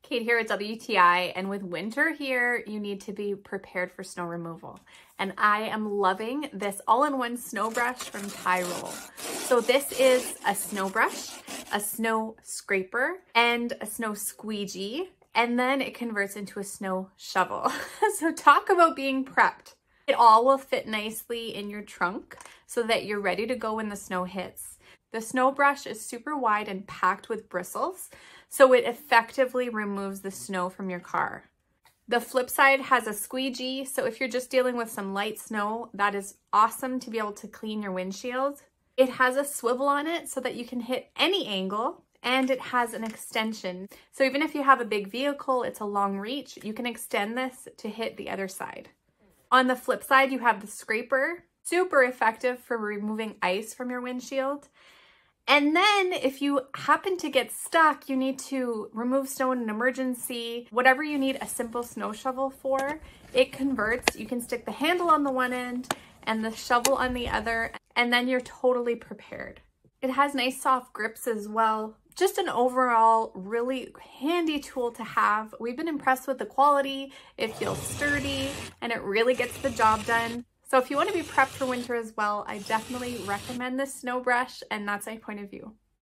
Kate here at WTI, and with winter here, you need to be prepared for snow removal. And I am loving this all-in-one snow brush from TIROL. So this is a snow brush, a snow scraper, and a snow squeegee, and then it converts into a snow shovel. So talk about being prepped. It all will fit nicely in your trunk so that you're ready to go when the snow hits. The snow brush is super wide and packed with bristles, so it effectively removes the snow from your car. The flip side has a squeegee, so if you're just dealing with some light snow, that is awesome to be able to clean your windshield. It has a swivel on it so that you can hit any angle, and it has an extension. So even if you have a big vehicle, it's a long reach, you can extend this to hit the other side. On the flip side, you have the scraper, super effective for removing ice from your windshield. And then if you happen to get stuck, you need to remove snow in an emergency, whatever you need a simple snow shovel for, it converts. You can stick the handle on the one end and the shovel on the other, and then you're totally prepared. It has nice soft grips as well. Just an overall really handy tool to have. We've been impressed with the quality. It feels sturdy and it really gets the job done. So if you want to be prepped for winter as well, I definitely recommend this snow brush, and that's my point of view.